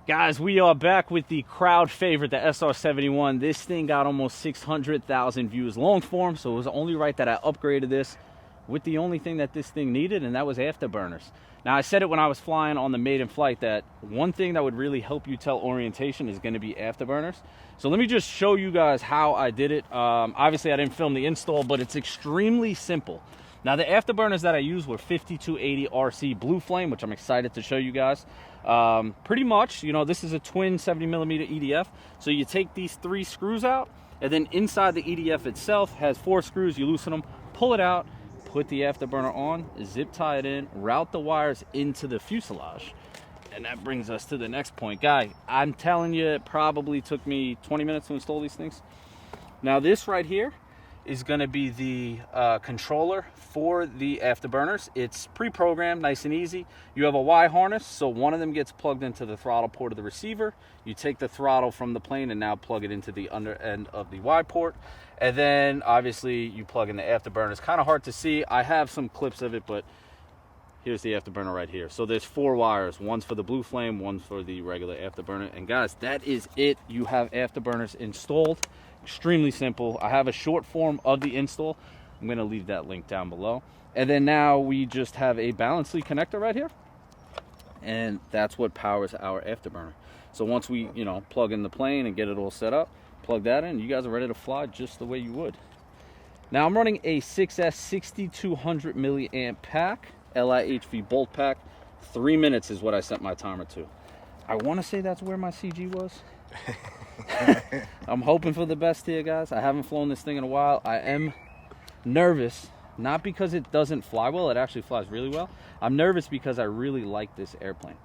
Guys, we are back with the crowd favorite, the SR-71. This thing got almost 600,000 views long form, so it was only right that I upgraded this with the only thing that this thing needed, and that was afterburners. Now, I said it when I was flying on the Maiden flight that one thing that would really help you tell orientation is going to be afterburners. So let me just show you guys how I did it. Obviously, I didn't film the install, but it's extremely simple. Now, the afterburners that I used were 5280 RC Blue Flame, which I'm excited to show you guys. Pretty much, you know, this is a twin 70mm EDF. So you take these 3 screws out, and then inside the EDF itself has 4 screws. You loosen them, pull it out, put the afterburner on, zip tie it in, route the wires into the fuselage. And that brings us to the next point. Guy, I'm telling you, it probably took me 20 minutes to install these things. Now, this right here is going to be the controller for the afterburners. It's pre-programmed, nice and easy. You have a Y harness, so one of them gets plugged into the throttle port of the receiver. You take the throttle from the plane and now plug it into the under end of the Y port. And then, obviously, you plug in the afterburner. It's kind of hard to see. I have some clips of it, but here's the afterburner right here. So there's 4 wires. One's for the Blue Flame, one's for the regular afterburner. And guys, that is it. You have afterburners installed. Extremely simple. I have a short form of the install. I'm going to leave that link down below. And then now we just have a balance lead connector right here. And that's what powers our afterburner. So once we, you know, plug in the plane and get it all set up, plug that in, you guys are ready to fly just the way you would. Now I'm running a 6S 6200 milliamp pack, LIHV bolt pack. 3 minutes is what I set my timer to. I want to say that's where my CG was. I'm hoping for the best here, guys. I haven't flown this thing in a while. I am nervous, not because it doesn't fly well. It actually flies really well. I'm nervous because I really like this airplane.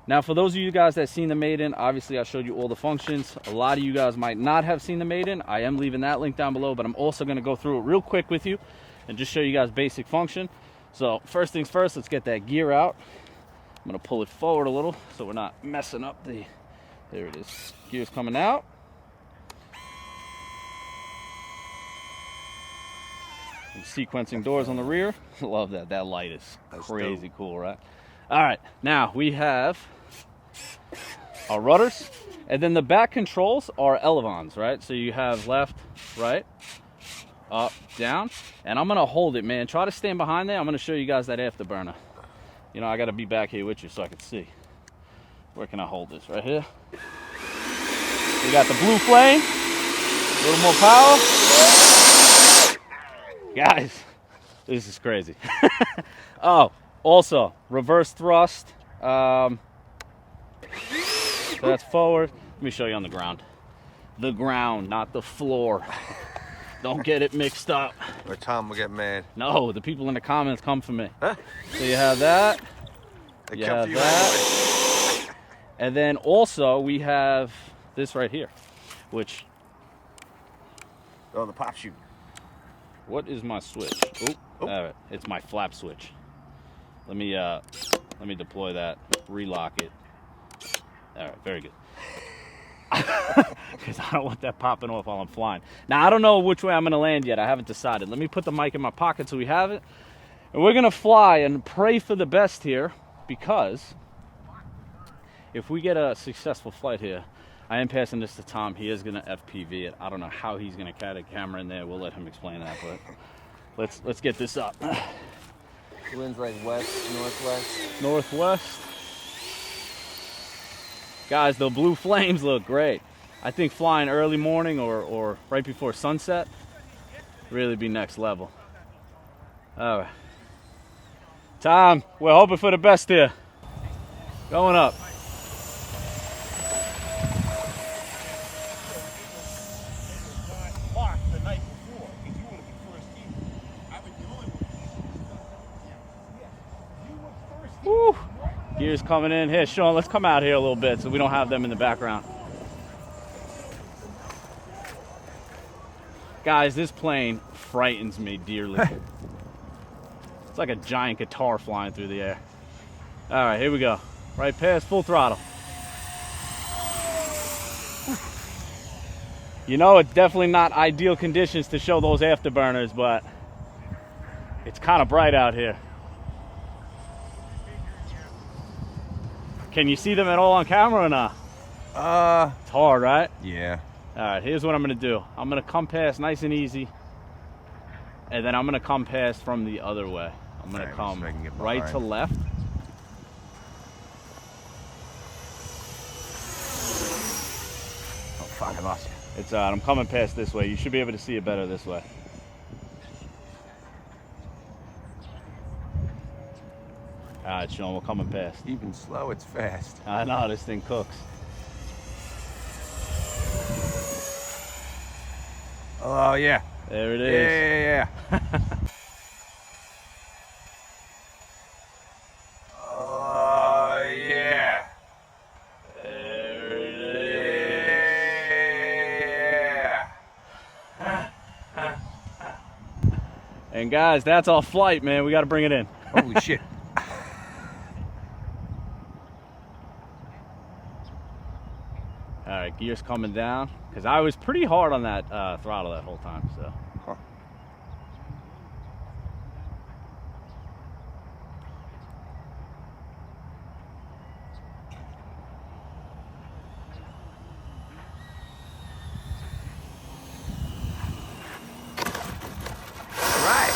Now, for those of you guys that seen the Maiden, obviously I showed you all the functions. A lot of you guys might not have seen the Maiden. I am leaving that link down below, but I'm also going to go through it real quick with you and just show you guys basic function. So first things first, let's get that gear out. I'm going to pull it forward a little so we're not messing up the... There it is. Gears coming out. And sequencing doors on the rear. Love that. That light is crazy cool, right? All right. Now we have our rudders. And then the back controls are elevons, right? So you have left, right, up, down. And I'm going to hold it, man. Try to stand behind there. I'm going to show you guys that afterburner. You know, I got to be back here with you so I can see. Where can I hold this? Right here. We got the Blue Flame. A little more power. Guys, this is crazy. Oh, also, reverse thrust. So that's forward. Let me show you on the ground. The ground, not the floor. Don't get it mixed up. Or Tom will get mad. No, the people in the comments come for me. Huh? So you have that. They you come have for you that. Anyway. And then also we have this right here, which... Oh, the pop shoot. What is my switch? Oh, all right, it's my flap switch. Let me deploy that, relock it. All right, very good. Because I don't want that popping off while I'm flying. Now, I don't know which way I'm going to land yet. I haven't decided. Let me put the mic in my pocket so we have it. And we're going to fly and pray for the best here, because if we get a successful flight here, I am passing this to Tom. He is going to FPV it. I don't know how he's going to carry the camera in there. We'll let him explain that, but let's get this up. Wind's like west, northwest. Northwest. Guys, the Blue Flames look great. I think flying early morning or right before sunset really be next level. All right. Tom, we're hoping for the best here. Going up. Woo. Gears coming in. Here, Sean, let's come out here a little bit so we don't have them in the background. Guys, this plane frightens me dearly. It's like a giant guitar flying through the air. All right, here we go. Right past, full throttle. You know, it's definitely not ideal conditions to show those afterburners, but it's kind of bright out here. Can you see them at all on camera or not? It's hard, right? Yeah. All right, here's what I'm gonna do. I'm gonna come past nice and easy, and then I'm gonna come past from the other way. I'm gonna come right to left. Oh fuck, I lost you. It's I'm coming past this way. You should be able to see it better this way. All right, Sean, we're coming past. Even slow, it's fast. I know, this thing cooks. Oh yeah. There it is. Yeah. Oh yeah. There it is. Yeah. And guys, that's our flight, man. We got to bring it in. Holy shit. All right, gears coming down, because I was pretty hard on that throttle that whole time. So. Huh. All right.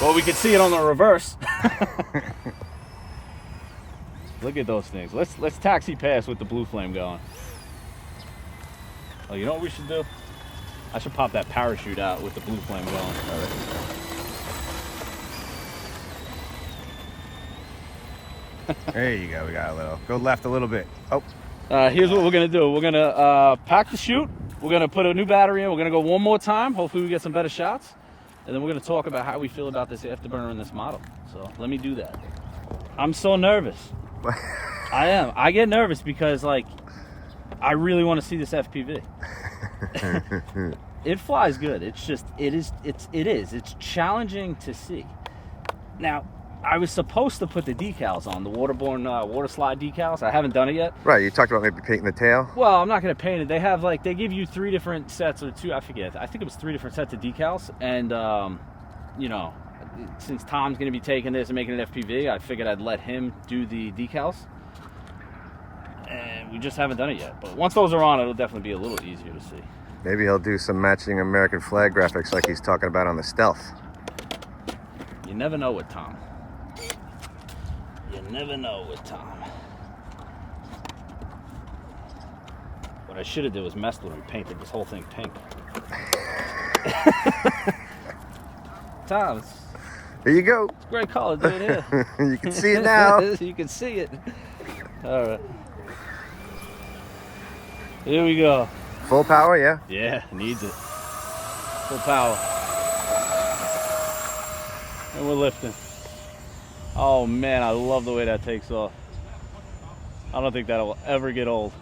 Well, we could see it on the reverse. Look at those things. Let's taxi past with the Blue Flame going. Oh, you know what we should do? I should pop that parachute out with the Blue Flame going. There you go. We got a little. Go left a little bit. Oh. Here's what we're gonna do. We're gonna pack the chute. We're gonna put a new battery in. We're gonna go one more time. Hopefully we get some better shots. And then we're gonna talk about how we feel about this Afterburner in this model. So let me do that. I'm so nervous. I am. I get nervous because, like, I really want to see this FPV. It flies good. It's just, it is challenging to see. Now, I was supposed to put the decals on, the waterborne water slide decals. I haven't done it yet. Right. You talked about maybe painting the tail. Well, I'm not going to paint it. They have, like, they give you 3 different sets or 2. I forget. I think it was 3 different sets of decals. And, you know, since Tom's going to be taking this and making an FPV, I figured I'd let him do the decals. And we just haven't done it yet. But once those are on, it'll definitely be a little easier to see. Maybe he'll do some matching American flag graphics like he's talking about on the Stealth. You never know with Tom. You never know with Tom. What I should have did was messed with him, painted this whole thing pink. Tom, it's Here you go. great color, dude. Here. You can see it now. You can see it. All right. Here we go. Full power, yeah? Yeah, needs it. Full power. And we're lifting. Oh man, I love the way that takes off. I don't think that will ever get old.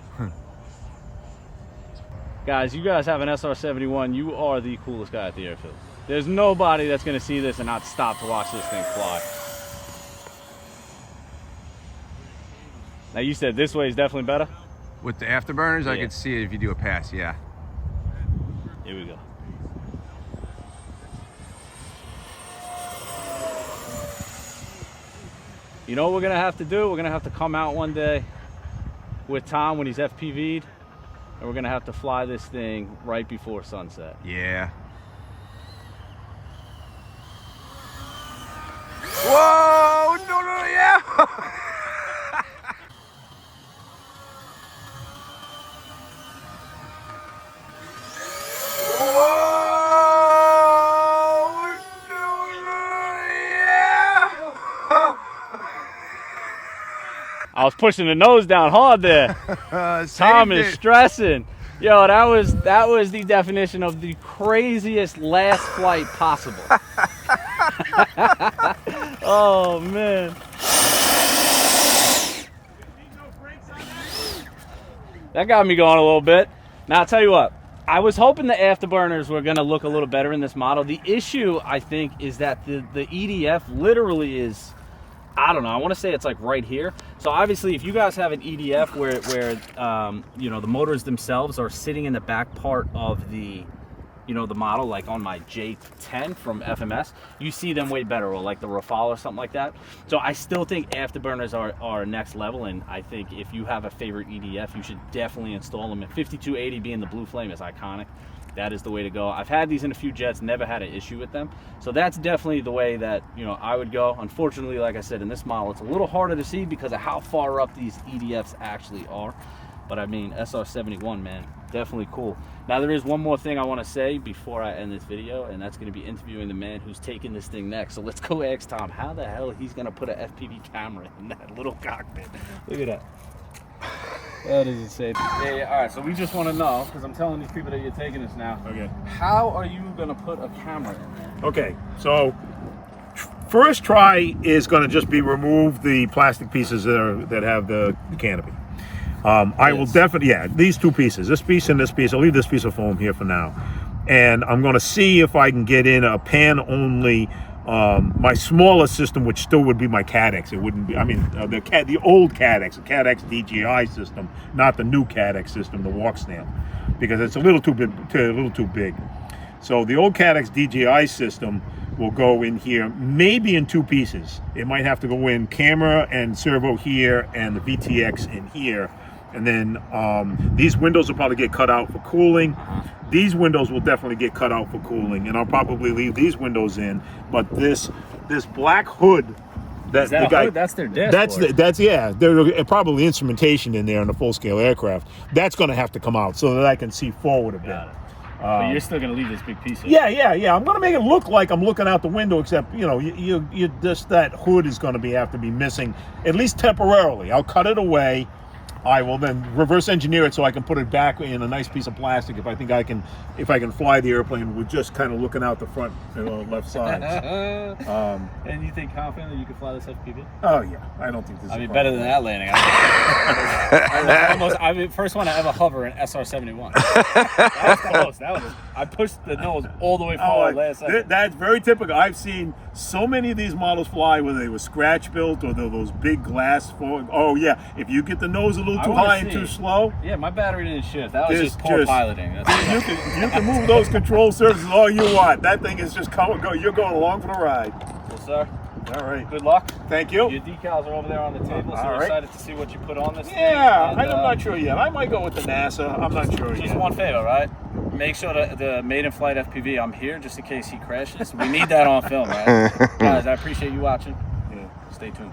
Guys, you guys have an SR-71. You are the coolest guy at the airfield. There's nobody that's going to see this and not stop to watch this thing fly. Now, you said this way is definitely better? With the Afterburners, I Yeah. could see it if you do a pass, yeah. Here we go. You know what we're going to have to do? We're going to have to come out one day with Tom when he's FPV'd, and we're going to have to fly this thing right before sunset. Yeah. Whoa! No, yeah! I was pushing the nose down hard there. Tom is stressing. Yo, that was the definition of the craziest last flight possible. Oh man. That got me going a little bit. Now I'll tell you what, I was hoping the Afterburners were gonna look a little better in this model. The issue, I think, is that the EDF literally is, I don't know, I want to say it's like right here. So obviously if you guys have an EDF where you know, the motors themselves are sitting in the back part of the you know, the model, like on my J10 from FMS, you see them way better, or like the Rafale or something like that. So I still think Afterburners are next level, and I think if you have a favorite EDF, you should definitely install them. And 5280 being the Blue Flame is iconic. That is the way to go. I've had these in a few jets, never had an issue with them. So that's definitely the way that, you know, I would go. Unfortunately, like I said, in this model, it's a little harder to see because of how far up these EDFs actually are. But I mean, SR-71, man, definitely cool. Now, there is one more thing I want to say before I end this video, and that's going to be interviewing the man who's taking this thing next. So let's go ask Tom how the hell he's going to put an FPV camera in that little cockpit. Look at that. That is insane. Yeah, all right, so we just want to know, because I'm telling these people that you're taking this now. Okay. How are you going to put a camera in there? Okay, so first try is going to just be remove the plastic pieces that have the canopy. I will definitely, yeah, these two pieces, this piece and this piece. I'll leave this piece of foam here for now. And I'm going to see if I can get in a pan-only, my smaller system, which still would be my CADX. It wouldn't be, I mean, the old CADX, the CADX DJI system, not the new CADX system, the walk snail, because it's a little too big. So the old CADX DJI system will go in here, maybe in two pieces. It might have to go in camera and servo here, and the VTX in here. And then these windows will probably get cut out for cooling. These windows will definitely get cut out for cooling, and I'll probably leave these windows in. But this black hood, Is that a hood? That's their dashboard. That's yeah. There's probably instrumentation in there in a full-scale aircraft. That's going to have to come out so that I can see forward a bit. Got it. But you're still going to leave this big piece of it. Yeah. I'm going to make it look like I'm looking out the window, except, you know, you just, that hood is going to have to be missing, at least temporarily. I'll cut it away. I will then reverse engineer it so I can put it back in a nice piece of plastic if I think I can fly the airplane with just kind of looking out the front, left sides. And you think confident that you can fly this FPV? Oh yeah, I don't think this. I mean, better than that landing. I mean, first one I ever hover in SR-71. That was close. I pushed the nose all the way forward last second. That's very typical. I've seen so many of these models fly where they were scratch built or those big glass forward. Oh yeah, if you get the nose a little too high and too slow. Yeah, my battery didn't shift. That was just poor piloting. You can move those control surfaces all you want. That thing is just come and go. You're going along for the ride. Yes, sir. All right. Good luck. Thank you. Your decals are over there on the table, so we're excited to see what you put on this thing. Yeah, I'm not sure yet. I might go with the NASA. I'm not sure yet. Just one favor, right? Make sure that the Maiden flight FPV, I'm here just in case he crashes. We need that on film, right? Guys, I appreciate you watching. Yeah. Stay tuned.